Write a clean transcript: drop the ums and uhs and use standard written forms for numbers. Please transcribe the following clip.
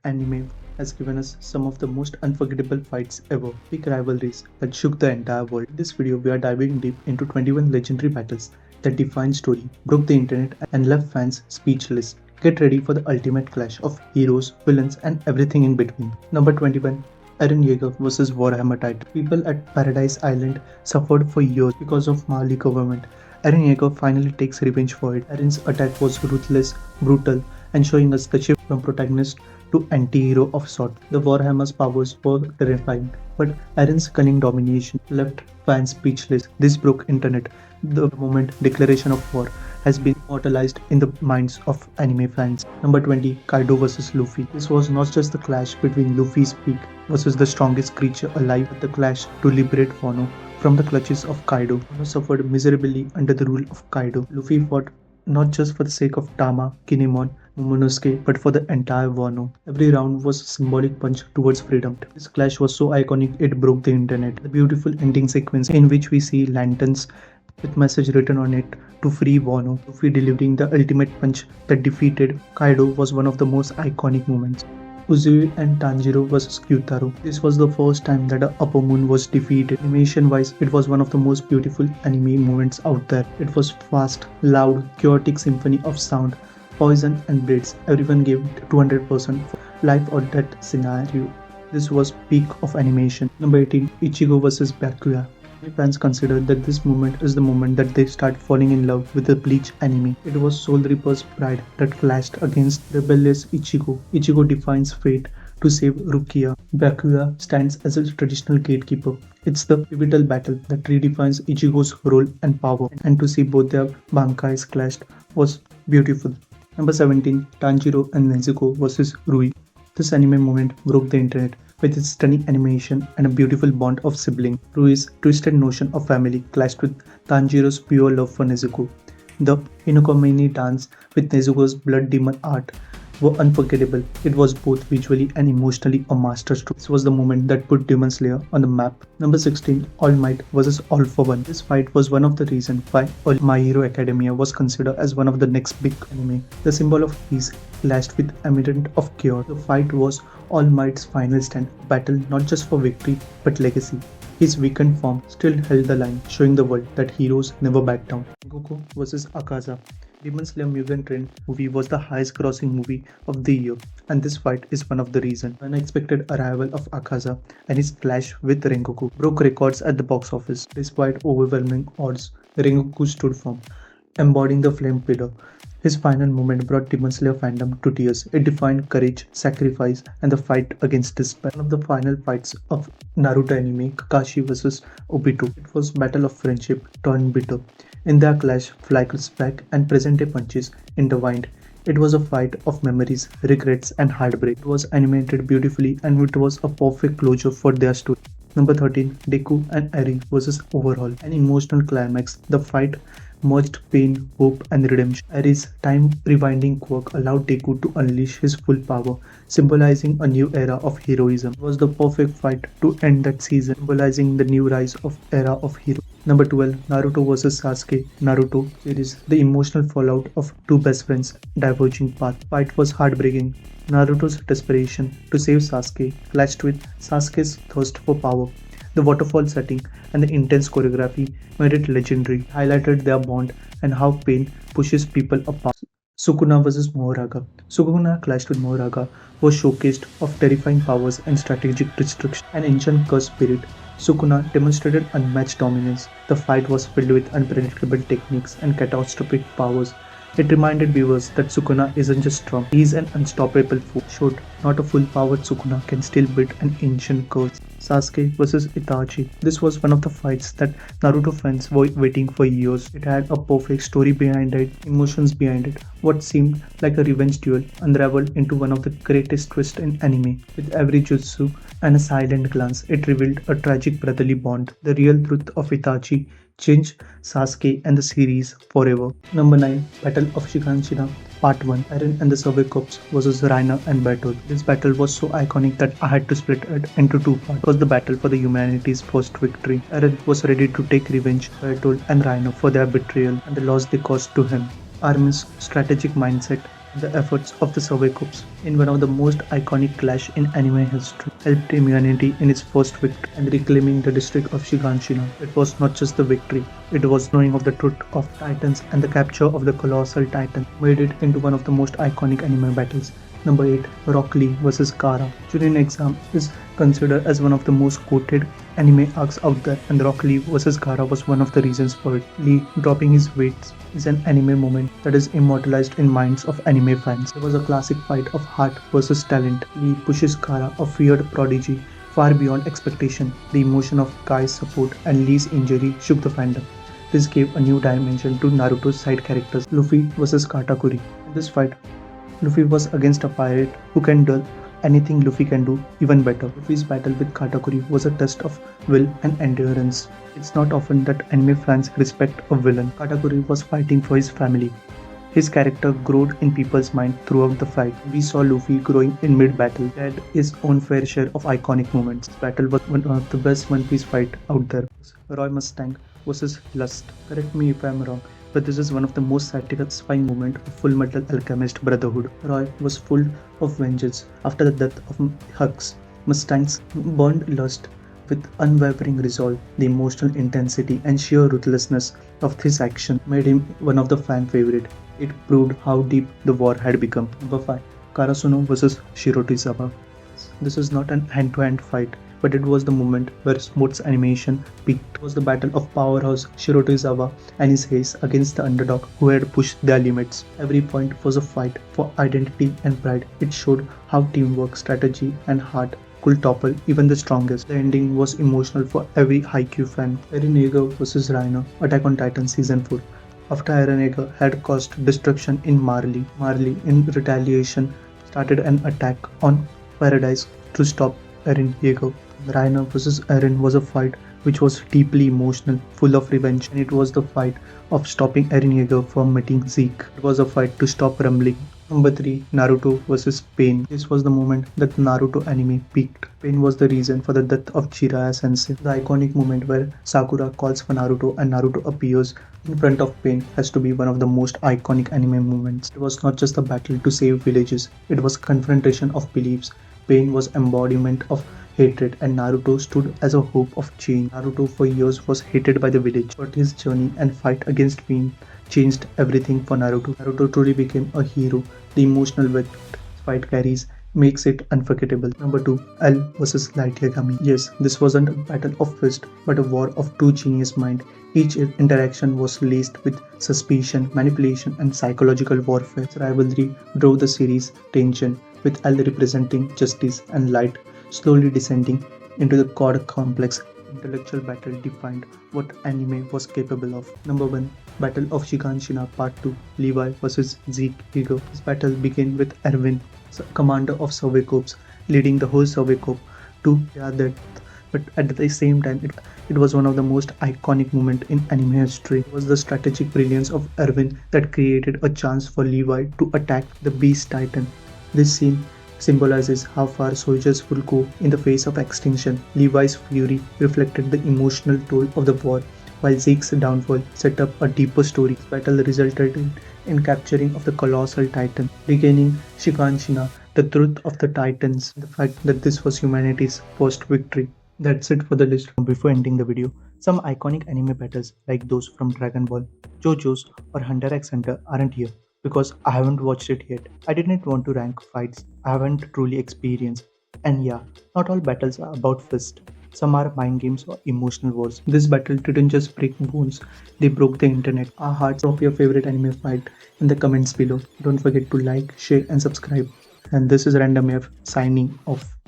Anime has given us some of the most unforgettable fights ever, big rivalries that shook the entire world. In this video, we are diving deep into 21 legendary battles that defined story, broke the internet, and left fans speechless. Get ready for the ultimate clash of heroes, villains, and everything in between. Number 21. Eren Yeager vs Warhammer Titan. People at Paradise Island suffered for years because of Mali government. Eren Yeager finally takes revenge for it. Eren's attack was ruthless, brutal, and showing us the shift from protagonist to anti-hero of sort. The Warhammer's powers were terrifying, but Eren's cunning domination left fans speechless. This broke internet. The moment declaration of war has been immortalized in the minds of anime fans. Number 20. Kaido vs Luffy. This was not just the clash between Luffy's peak versus the strongest creature alive, but the clash to liberate Wano from the clutches of Kaido. Wano suffered miserably under the rule of Kaido. Luffy fought not just for the sake of Tama, Kinemon, Momonosuke, but for the entire Wano. Every round was a symbolic punch towards freedom. This clash was so iconic it broke the internet. The beautiful ending sequence in which we see lanterns with message written on it to free Wano, Luffy delivering the ultimate punch that defeated Kaido was one of the most iconic moments. Uzui and Tanjiro vs Gyutaro. This was the first time that a upper moon was defeated. Animation wise, it was one of the most beautiful anime moments out there. It was fast, loud, chaotic symphony of sound, poison and blades. Everyone gave 200% for life or death scenario. This was peak of animation. Number 18. Ichigo vs Byakuya. Many fans consider that this moment is the moment that they start falling in love with the Bleach anime. It was Soul Reaper's pride that clashed against rebellious Ichigo. Ichigo defines fate to save Rukia. Byakuya stands as a traditional gatekeeper. It's the pivotal battle that redefines Ichigo's role and power, and to see both their Bankais clashed was beautiful. Number 17. Tanjiro and Nezuko vs Rui. This anime moment broke the internet with its stunning animation and a beautiful bond of sibling. Rui's twisted notion of family clashed with Tanjiro's pure love for Nezuko. The Inokamini dance with Nezuko's blood demon art were unforgettable. It was both visually and emotionally a masterstroke. This was the moment that put Demon Slayer on the map. Number 16. All Might vs All for One. This fight was one of the reasons why My Hero Academia was considered as one of the next big anime. The symbol of peace clashed with Eminent of Chaos. The fight was All Might's final stand, battle not just for victory but legacy. His weakened form still held the line, showing the world that heroes never back down. Rengoku vs Akaza. Demon Slayer Mugen Train movie was the highest grossing movie of the year, and this fight is one of the reasons. The unexpected arrival of Akaza and his clash with Rengoku broke records at the box office. Despite overwhelming odds, Rengoku stood firm, embodying the flame pillar. His final moment brought Demon Slayer fandom to tears. It defined courage, sacrifice, and the fight against despair. One of the final fights of Naruto anime, Kakashi vs Obito. It was battle of friendship turned bitter. In their clash, flashback and present-day punches intertwined. It was a fight of memories, regrets, and heartbreak. It was animated beautifully, and it was a perfect closure for their story. Number 13. Deku and Eri vs Overhaul. An emotional climax. The fight merged pain, hope, and redemption. Eri's time-rewinding quirk allowed Deku to unleash his full power, symbolizing a new era of heroism. It was the perfect fight to end that season, symbolizing the new rise of era of heroes. Number 12. Naruto vs Sasuke. Naruto series. The emotional fallout of two best friends diverging paths. Fight was heartbreaking. Naruto's desperation to save Sasuke clashed with Sasuke's thirst for power. The waterfall setting and the intense choreography made it legendary, highlighted their bond and how pain pushes people apart. Sukuna vs Mahoraga. Sukuna clashed with Mahoraga was showcased of terrifying powers and strategic destruction. An ancient cursed spirit, Sukuna demonstrated unmatched dominance. The fight was filled with unpredictable techniques and catastrophic powers. It reminded viewers that Sukuna isn't just strong, he is an unstoppable foe. Showed not a full-powered Sukuna can still beat an ancient curse. Sasuke vs Itachi. This was one of the fights that Naruto fans were waiting for years. It had a perfect story behind it, emotions behind it. What seemed like a revenge duel unraveled into one of the greatest twists in anime. With every jutsu and a silent glance, it revealed a tragic brotherly bond. The real truth of Itachi changed Sasuke and the series forever. Number 9. Battle of Shiganshina Part 1. Eren and the Survey Corps vs Reiner and Bertholdt. This battle was so iconic that I had to split it into two parts. It was the battle for the humanity's first victory. Eren was ready to take revenge Bertholdt and Reiner for their betrayal and the loss they caused to him. Armin's strategic mindset The efforts of the Survey Corps in one of the most iconic clash in anime history helped humanity in its first victory and reclaiming the district of Shiganshina. It was not just the victory, it was knowing of the truth of Titans and the capture of the colossal Titan made it into one of the most iconic anime battles. Number 8. Rock Lee vs. Gaara. Junin Exam is considered as one of the most quoted anime arcs out there, and Rock Lee vs. Gaara was one of the reasons for it. Lee dropping his weights is an anime moment that is immortalized in minds of anime fans. It was a classic fight of heart versus talent. Lee pushes Gaara, a feared prodigy, far beyond expectation. The emotion of Kai's support and Lee's injury shook the fandom. This gave a new dimension to Naruto's side characters. Luffy vs. Katakuri. In this fight, Luffy was against a pirate who can do anything Luffy can do even better. Luffy's battle with Katakuri was a test of will and endurance. It's not often that anime fans respect a villain. Katakuri was fighting for his family. His character grew in people's mind throughout the fight. We saw Luffy growing in mid-battle. He had his own fair share of iconic moments. This battle was one of the best One Piece fight out there. Roy Mustang vs. Lust. Correct me if I am wrong, but this is one of the most satisfying moments of Full Metal Alchemist Brotherhood. Roy was full of vengeance after the death of Hux. Mustang's burned lust with unwavering resolve. The emotional intensity and sheer ruthlessness of his action made him one of the fan favorite. It proved how deep the war had become. Number 5. Karasuno vs. Shiratorizawa. This is not an hand-to-hand fight, but it was the moment where sports animation peaked. It was the battle of powerhouse Shiratorizawa and his Ace against the underdog who had pushed their limits. Every point was a fight for identity and pride. It showed how teamwork, strategy, and heart could topple even the strongest. The ending was emotional for every Haikyuu fan. Eren Yeager vs. Reiner, Attack on Titan Season 4. After Eren Yeager had caused destruction in Marley, in retaliation started an attack on Paradise to stop Eren Yeager. Reiner vs. Eren was a fight which was deeply emotional, full of revenge, and it was the fight of stopping Eren Yeager from meeting Zeke. It was a fight to stop rumbling. Number 3. Naruto vs. Pain. This was the moment that Naruto anime peaked. Pain was the reason for the death of Jiraiya sensei. The iconic moment where Sakura calls for Naruto and Naruto appears in front of Pain has to be one of the most iconic anime moments. It was not just a battle to save villages, it was confrontation of beliefs. Pain was embodiment of hatred and Naruto stood as a hope of change. Naruto for years was hated by the village, but his journey and fight against Pain changed everything for Naruto. Naruto truly became a hero. The emotional weight fight carries makes it unforgettable. Number 2. L vs. Light Yagami. Yes, this wasn't a battle of fist, but a war of two genius minds. Each interaction was laced with suspicion, manipulation, and psychological warfare. This rivalry drove the series' tension, with L representing justice and Light slowly descending into the god complex. Intellectual battle defined what anime was capable of. Number 1. Battle of Shiganshina Part 2. Levi vs. Zeke Ego. This battle began with Erwin, commander of Survey Corps, leading the whole Survey Corps to their death. But at the same time, it was one of the most iconic moments in anime history. It was the strategic brilliance of Erwin that created a chance for Levi to attack the Beast Titan. This scene symbolizes how far soldiers will go in the face of extinction. Levi's fury reflected the emotional toll of the war, while Zeke's downfall set up a deeper story. This battle resulted in capturing of the colossal Titan, regaining Shiganshina, the truth of the Titans, the fact that this was humanity's first victory. That's it for the list. Before ending the video, some iconic anime battles like those from Dragon Ball, JoJo's, or Hunter x Hunter aren't here because I haven't watched it yet. I didn't want to rank fights I haven't truly experienced. And yeah, not all battles are about fist. Some are mind games or emotional wars. This battle didn't just break bones, they broke the internet. Our hearts. Drop your favorite anime fight in the comments below. Don't forget to like, share, and subscribe. And this is Random F signing off.